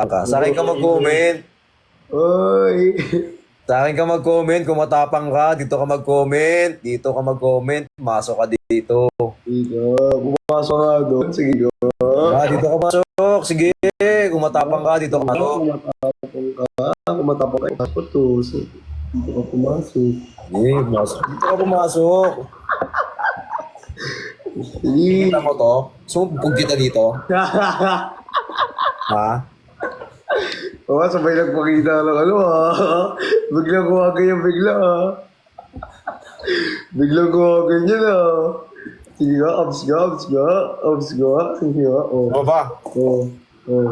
ka. Sa akin ka mag-comment. Oy! Sa akin ka mag-comment. Kung matapang ka, dito ka mag-comment. Dito ka mag-comment. Masok ka dito. Sige, pumasok nga doon. Sige, go. Dito ka masok. Sige. Kung matapang ka, dito ka masok. Kung matapang ka, pasok to. So, dito ka pumasok. Sige, masok. Dito ka pumasok. Sige. Kita mo to? Sumpog kita dito. Ha? Oo, sabay nagpakita lang ano Biglang kuwagan yan bigla Biglang kuwagan yan Sige nga, abs nga, abs nga, abs nga. Sige nga, Ano ba? Oo, oo.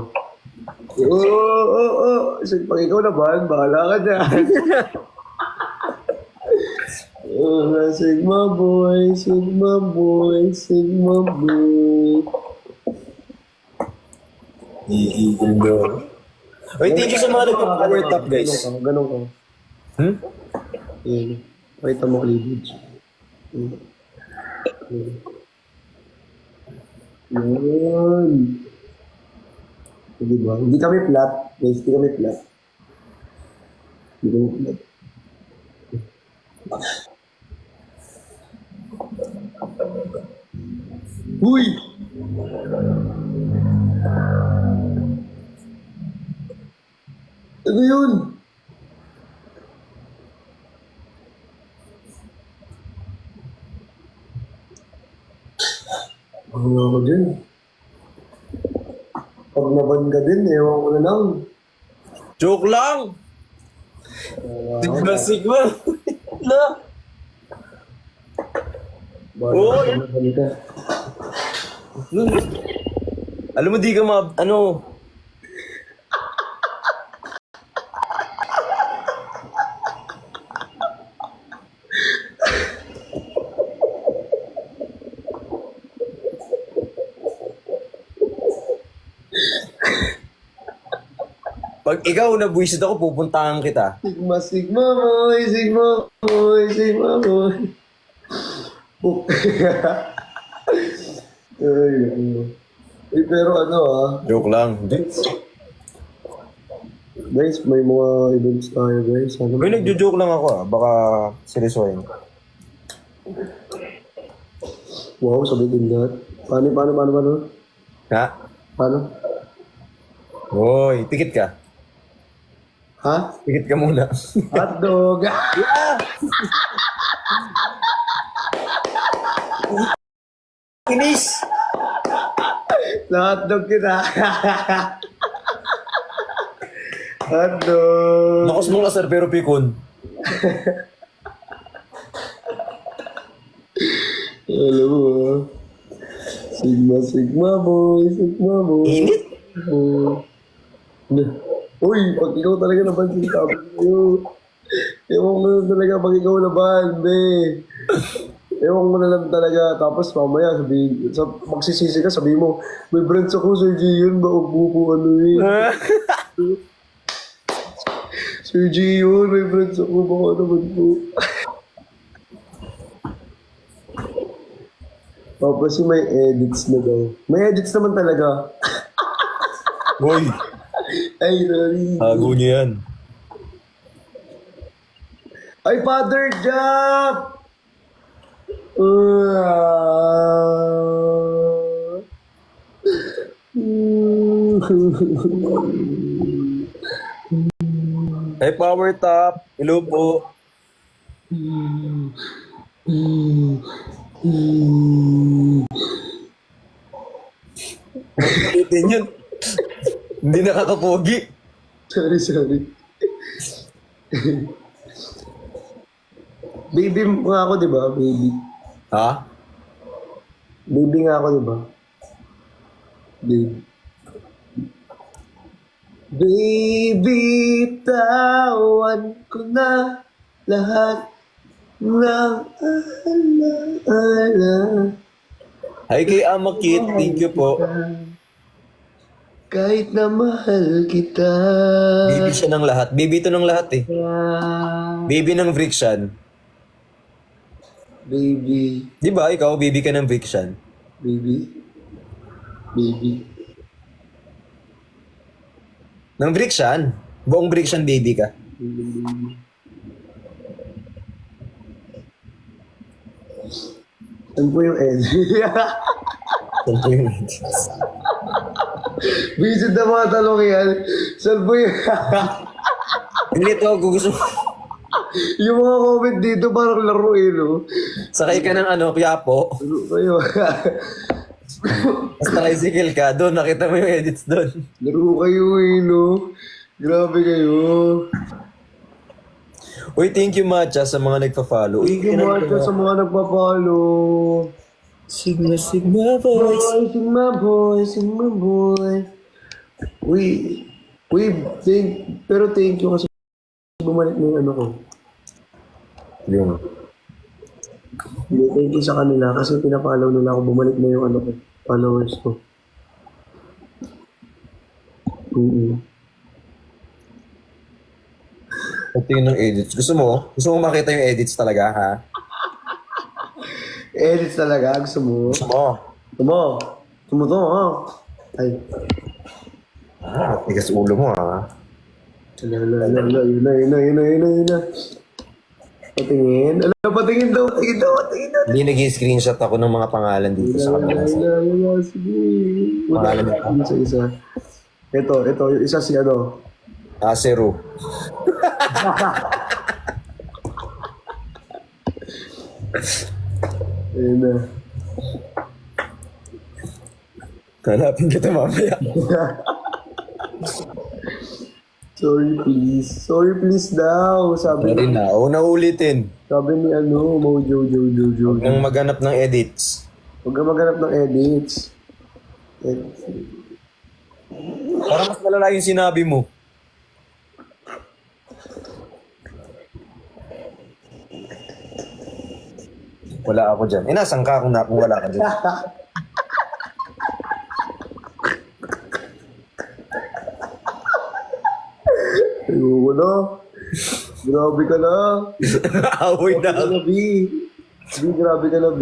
Oo. Sige, pag ikaw naman, bahala ka dyan. Sigma boy, Sigma boy, Sigma boy. Iigil doon. Oy, thank you sa mga nagpa-power top, guys. Ganun ka. Hmm? Yan. Pakita mo cleavage. Yan. Diba? Hindi kami flat. Guys, hindi kami flat. Hindi kami flat. Uy! Ano yun? Ano ako dyan? Pag naban ka din, ewan ko na lang. Joke lang! Sigma, sigma. Na. Oy! Ka. Alam mo, di ka ano, pag ikaw nabwisit ako, pupuntahan kita. Sigma, Sigma boy, Sigma boy, Sigma boy. Oh. Ay, ano. Pero ano Joke lang. Hindi. guys, may mga events tayo guys. Ano Uy, nagjo-joke lang ako Baka seryosohin. Wow, sabihin lahat. Paano? Ha? Paano? Hoy, tikit ka. Ha? Tikit ka muna. Hotdog! Inis! Na-hotdog kita. Hotdog! Nakos mo sir pero pikon. Alam mo Sigma, Sigma boy, Sigma boy. Init? Boy. Uy, pag ikaw talaga napansin sabi sa'yo. Ewan ko na talaga pag ikaw naban, be. Ewan ko na lang talaga. Tapos mamaya magsisisi ka, sabihin mo, may friends ako, Sir Gion, ba upo ano Sir Gion, may friends ako, baka naman po. Tapos yung may edits na daw. May edits naman talaga. Hoy, Ay, sorry. hago niyo yan. Ay, Father Job! Hey, power top. Hello po. Ulitin yun. Hindi nakakapogi. Sorry. Baby nga ako, di ba? Baby. Ha? Baby nga ako, di ba? Baby. Baby, tawan ko na lahat ng alaala. Hi kay Amakit. Thank you po. Kahit na mahal kita. Baby siya ng lahat. Baby ito ng lahat eh. Baby ng friction. Baby, Di ba ikaw, baby ka ng friction? baby, baby. Ng Brixian. Buong Brixian baby ka. Saan po yung edit? Saan po yung edits? Visit na mga talong yan. Saan po yung... Hindi to, gusto mo. yung mga comment dito parang laro eh, no? Sakay ka ng ano, Quiapo. Ano kayo? Tapos tricycle ka, doon, nakita mo yung edits doon. Laro kayo eh, no? Grabe kayo. Uy, thank you, Matcha, sa mga nagpa-follow. Uy, Thank you much sa mga nagpa-follow. Sigma, Sigma, boys. Boy, Sigma boy, Sigma boy. Pero thank you kasi bumalik na yung ano ko. Yung, Hindi, thank you sa kanila kasi pinapalaw nila ako, bumalik na yung ano ko, followers ko. pati ng edits. Gusto mo? Gusto mo makita yung edits talaga, ha? Edits talaga, gusto mo? Gusto mo? Gusto mo? Gusto mo to, ha? Ay. Tigas ulo mo, ha? Yun na. Patingin. Patingin daw. Hindi nag-screenshot ako ng mga pangalan dito sa kanila. Sige. Pangalan mo. Isa. Ito, yung isa si ano. Aseru. Ayun na. Hanapin kita mamaya. Sorry please daw. Sabi Sorry na. O, naulitin. ni ano, Mojo. Nang maghanap ng edits. Huwag ka maghanap ng edits. Para mas malala yung sinabi mo. Wala ako dyan. Nasan ka kung wala ka dyan? Ayoko na. Grabe ka na. Aaway na. B. Grabe ka na, B.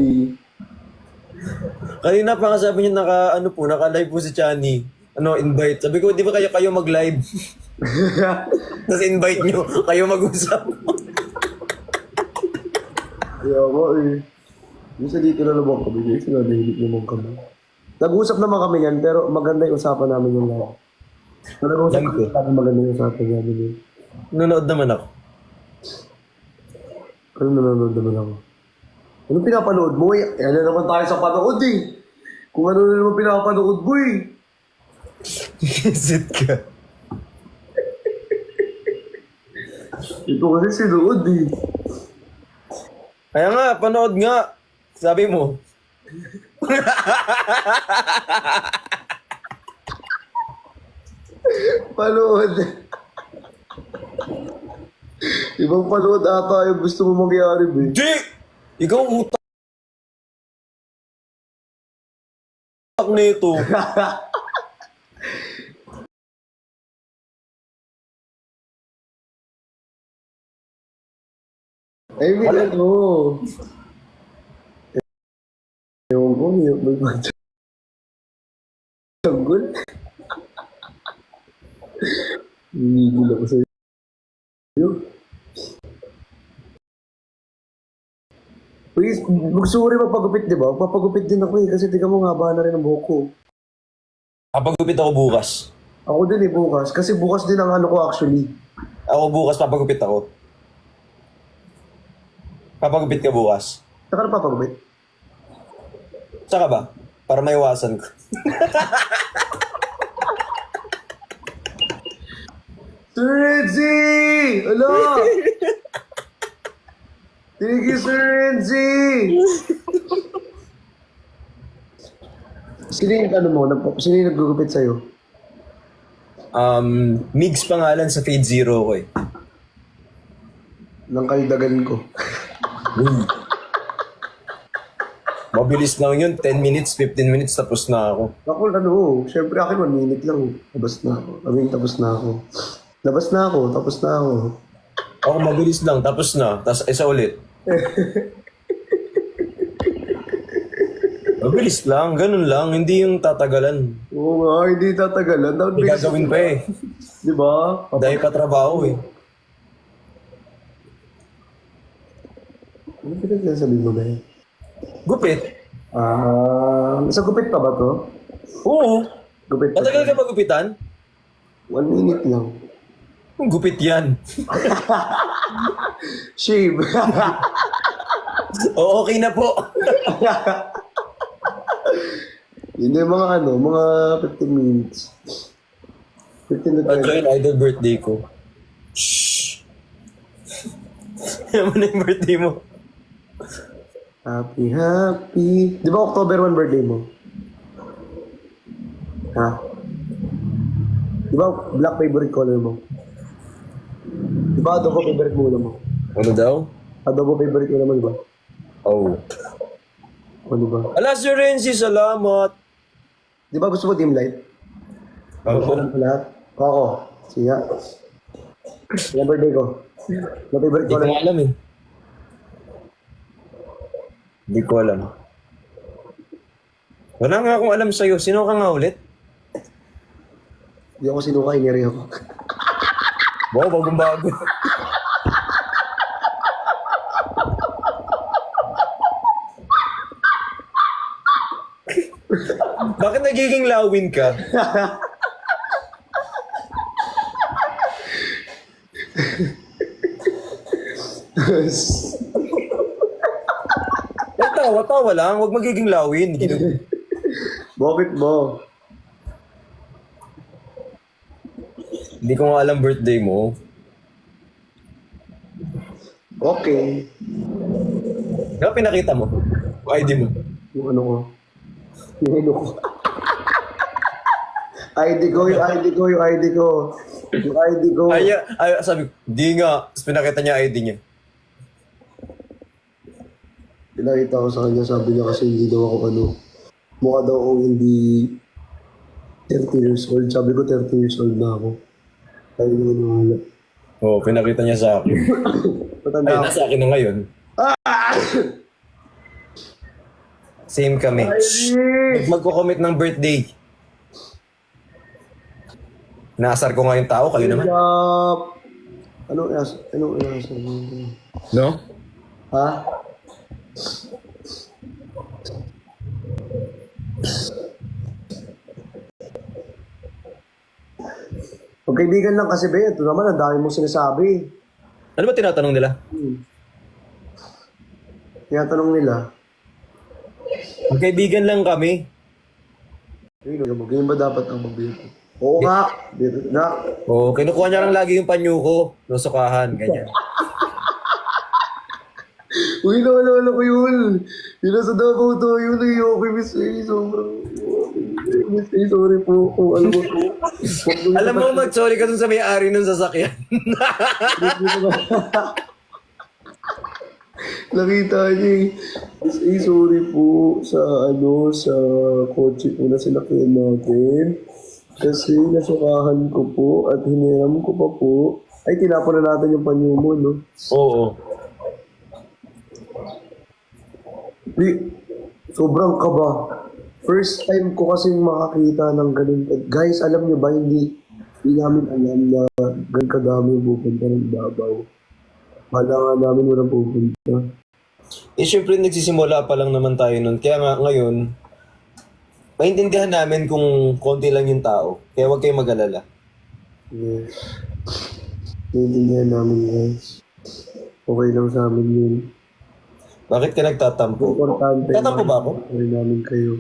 Kanina pa nga sabi niya naka-live po si Chani. Invite. Sabi ko, di ba kayo mag-live? Tapos invite nyo, kayo mag-usap. Kaya ako eh. Minsan dito na naman kami guys. Nanahilig naman kami. Nag-usap naman kami yan, pero maganda yung usapan namin yung lahat. Nag-usap Thank you. kami maganda yung usapan namin yun. Nanonood naman ako. Ano nanonood naman ako? Anong pinapanood mo eh? Ano naman tayo sa panood eh. Kung ano na naman pinapanood mo eh. Visit ka. Ito kasi sinuod eh. Kaya nga, panood nga. Sabi mo. Panood. Ibang panood ata yung gusto mo mangyari, be. Di! Ikaw utak nito. I mean, ano? Ewan ko, may magtanggol. Hinigil ako sa'yo. Please, gusto ko rin magpagupit, di ba? Papagupit din ako eh, kasi tingnan mo nga ba na rin ang buhok ko. Papagupit ako bukas. Ako din eh, bukas. Kasi bukas din ang ano ko actually. Ako bukas, papagupit ako. Papagupit ka bukas. Saka na papagupit? Saka ba? Para maiwasan ko. Sir Renzi! Ala! Thank you, Sir Renzi! Sino yung ano mo? Sino yung naggugupit sa'yo? Migs pangalan sa feed zero ko eh. Nang kaldagan ko. Mabilis lang yun. 10 minutes, 15 minutes, tapos na ako. Ako, ano, syempre akin 1 minute lang. Tapos na ako. Tapos na ako. Tapos na ako. Ako mabilis lang, tapos na. Tapos isa ulit. Mabilis lang, ganun lang. Hindi yung tatagalan. Oo nga, hindi tatagalan. Dapat May gagawin pa eh. Di ba? Dahil pa trabaho eh. Ano pinagsasabi mo ba eh? Gupit? Sa gupit pa ba to? Oo. Gupit pa. Matagal ka ba gupitan? 1 minute lang. Gupit yan. Shave. O okay na po. Yun yung mga mga 15 minutes. 15 to 20. Join idol birthday ko. Shhh. Yan mo na yung birthday mo. Happy. Di ba October 1 birthday mo? Ha? Di ba black favorite color mo? Di ba adobo favorite mo mo? Ano daw? Adobo favorite mo di ba? Oh. Ano ba? Ala, Sir Renzi, salamat. Di ba gusto mo dim light? Oo. Ano lahat? Ako. Siya. Yung birthday ko. Na favorite Hindi ko color. nga alam eh. Hindi ko alam. Wala nga akong alam sa'yo. Sino ka nga ulit? Hindi ako sinuka, iniri ako. Wow, bagong-bago. Bakit nagiging lawin ka? Tawa lang. Huwag magiging lawin. Bakit mo? Hindi ko nga alam birthday mo. Okay. Kaya pinakita mo. ID mo. Yung ano ko. Yung ano ko. ID ko, yung ID ko, yung ID ko. Yung ID ko. Sabi ko, di nga. Tapos pinakita niya ID niya. Pinakita ko sa kanya, sabi niya kasi hindi daw ako mukha daw akong hindi 30 years old. Sabi ko 30 years old na ako. Sabi niya wala. Oo, pinakita niya sa akin. Matanda Ay, ako. nasa akin na ngayon. Same kami. Magko-commit ng birthday. Naasar ko nga yung tao, kayo naman. Ano inasar mo? No? Ha? Pagkaibigan lang kasi, be. Ito naman, ang dami mong sinasabi. Ano ba tinatanong nila? Tinatanong nila, Magkaibigan lang kami. ganyan ba dapat ang magbito? Oo nga, dito na. Oo, kinukuha niya lang lagi yung panyo ko. Nusukahan, ganyan. Uy, naalala ko yun. Yun nasa Davao to, yun ay okay, Miss A. Sobrang, Miss A, sorry po. Kung alam mo po. Alam mo, mag-sorry ka dun sa may-ari ng sasakyan. Nakita niya eh. Miss A, sorry po sa sa kotse po na sinakyan natin. Kasi nasukahan ko po at hiniram ko pa po. Ay, tinapon na natin yung panyo mo, no? Oo. Sobrang kaba. First time ko kasing makakita ng ganun. Guys, alam niyo ba, hindi namin alam na ganun kadami pupunta ng Davao. Wala nga namin walang pupunta. Eh, syempre, nagsisimula pa lang naman tayo nun. Kaya nga, ngayon, maintindihan namin kung konti lang yung tao. Kaya huwag kayong mag-alala. Yes. Naiintindihan namin, guys. Okay lang sa amin yun. Bakit ka nagtatampo? Importante. Nagtatampo ba ako? Okay namin kayo.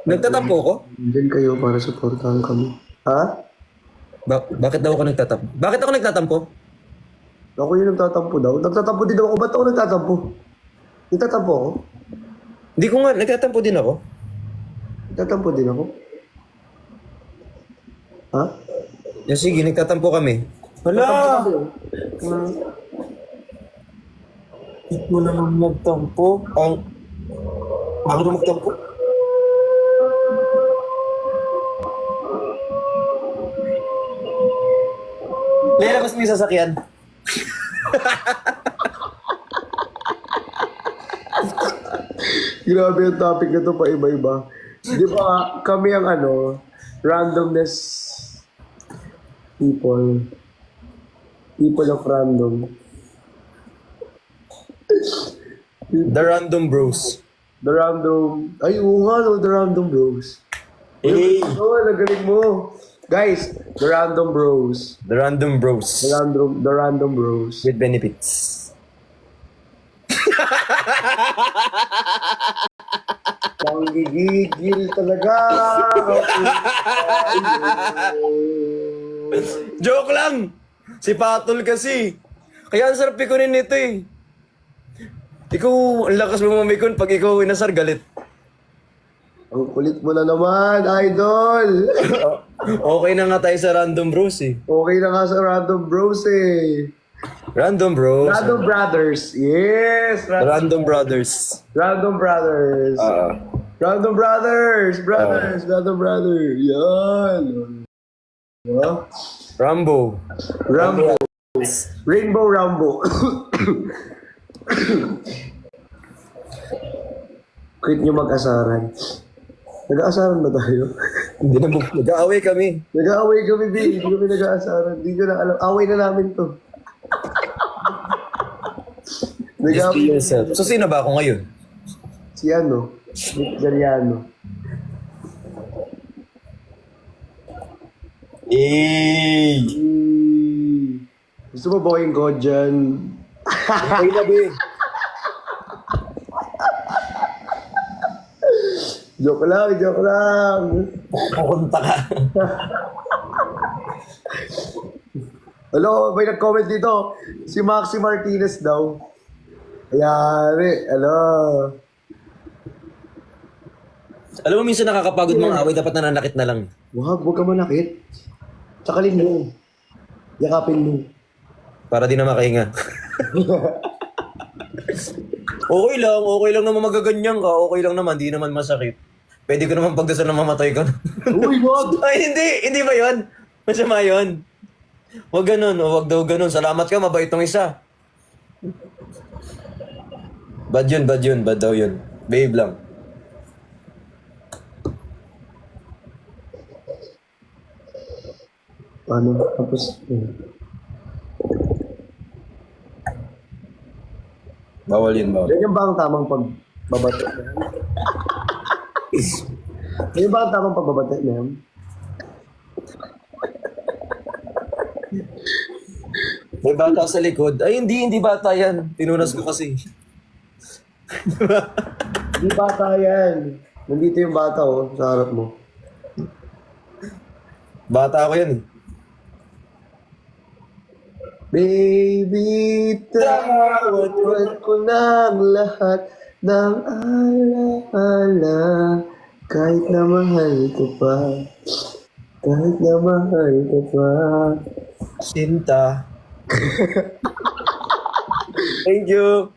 Nagtatampo ko? Diyan kayo para supportahan kami. Ha? Bakit daw ako nagtatampo? Bakit ako nagtatampo? Ako yung nagtatampo daw. Nagtatampo din daw ako. Ba't ako nagtatampo? Nagtatampo ako? Hindi ko nga, nagtatampo din ako. Nagtatampo din ako? Ha? Yan, sige, nagtatampo kami. Hala! Hindi mo naman nagtampo. Ako na magtampo. Lalabas mo yung sasakyan. Grabe yung topic na to pa iba-iba. Di ba kami ang randomness people. People of random. The Random Bros. The random... Ay, oo nga, no, the random bros. Hey! Oo, nagaling mo. Guys, the random bros. The Random Bros. The random bros. With benefits. Panggigigil talaga. Joke lang! Si Patol kasi. Kaya ang sarap ikunin nito eh. Ikaw, ang lakas mo mamikon pag ikaw inasar, galit. Ang kulit mo na naman, idol. Okay na nga tayo sa Random Bros eh. Okay na nga sa random bros eh. Random Bros. Random brothers. Yes. Random Brothers. Random brothers. Random brothers. Random brothers. Yan. Diba? Rambo. Rambo. Rainbow Rambo. Quit nyo mag-asaran. Nag-aasaran ba tayo? Hindi na nag-aaway kami. Nag-aaway kami, B. Hindi kami nag-aasaran. Hindi ko na alam. Away na namin to. Just be yourself. So sino ba ako ngayon? Si Nick Gariano. Eh. Gusto mo bawin ko dyan? Okay na, be. Joke lang. Pupunta ka. Hello, may nag-comment dito. Si Maxi Martinez daw. Ayan, hello. Alam mo, minsan nakakapagod mga away, dapat nananakit na lang. Huwag ka manakit. Sakalin mo. Yakapin mo. Para di na makahinga. Okay lang naman magaganyan ka. Okay lang naman, di naman masakit. Pwede ko naman pagdasal na mamatay ka. Uy, wag! Ay, hindi ba yun? Masama yun. Huwag ganun, huwag daw ganun. Salamat ka, mabait tong isa. Bad daw yun. Babe lang. Ano? Tapos, Bawal yun. ganyan ba ang tamang pagbabato? Ganyan ba ang tamang pagbabato, ma'am? May bata sa likod. Ay, hindi bata yan. Tinunas ko kasi. Hindi bata yan. Nandito yung bata, sa harap mo. Bata ako yan eh. Baby, tawad ko ng lahat ng alaala. Kahit na mahal ko pa. Kahit na mahal ko pa. Sinta. Thank you.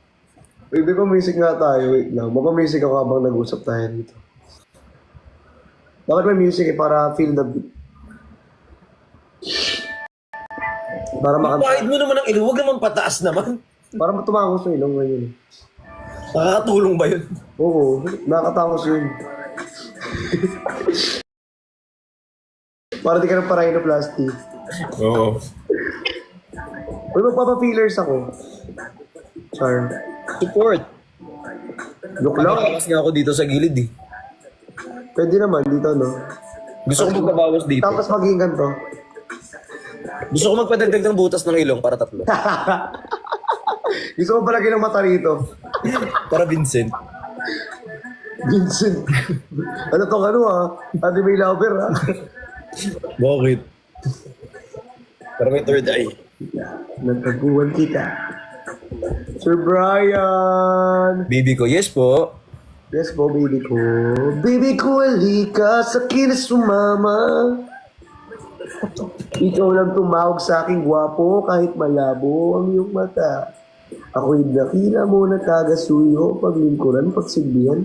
Baby, pa-music nga tayo. Wait lang. Mapa-music ako habang nag-usap tayo dito. Bakit may music para feel the beat? Para Pahid mo naman ang ilong. Huwag naman pataas naman. Para tumangos yung ilong ngayon. Nakakatulong ba yun? Oo, nakakatangos yun. Para di ka ng parhinoplasty. Oo. Uy, magpapa-fillers ako. Char. Support. Joke lang. Nakakas nga ako dito sa gilid eh. Pwede naman dito, no? Gusto ko magbabawas dito. Tapos maging ganito. Gusto ko magpadagdag ng butas ng ilong para 3. Gusto mo palagi ng mata rito. Para Vincent. Vincent. Ano tong Ate May Lover, ha? Bakit? Para may third eye. Nagtaguan kita. Sir Brian! Baby ko, yes po. Yes po, baby ko. Baby ko, halika sa kinis sumama. Ikaw lang tumawag sa aking gwapo kahit malabo ang iyong mata. Ako'y nakila mo na taga-suyo, paglingkuran, pagsilbihan.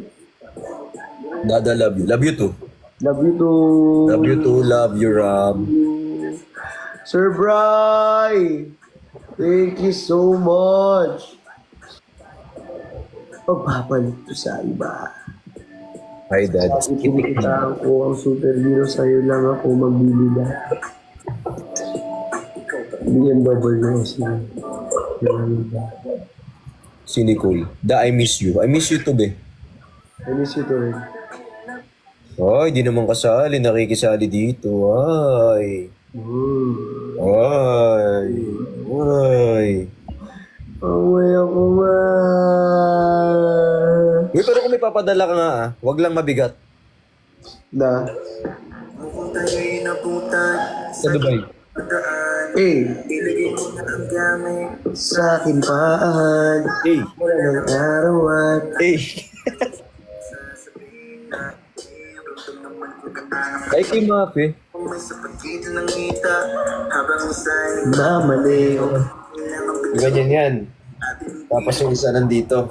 Dada, love you. Love you too. Love you too. Love you too. Love you, Ram. Sir Bri! Thank you so much. Pagpapalit to sa iba. Hi, Dad. Ipinikita ko ang superhero, sa'yo lang ako magbibila. BMW na siya. Si Nicole. Da, I miss you. I miss you too, be. I miss you to rin. Ay, di naman kasali. Nakikisali dito. Ay. Ay. Ay. Away ako nga. Uy, pero kung may papadala ka nga, wag lang mabigat. Na. Sa Dubai. Eh. Sa akin paan. Hey. Wala ng arawan. Hey. Ay, kay Mafe. Mamaliw. Ganyan yan. Tapos yung isa nandito.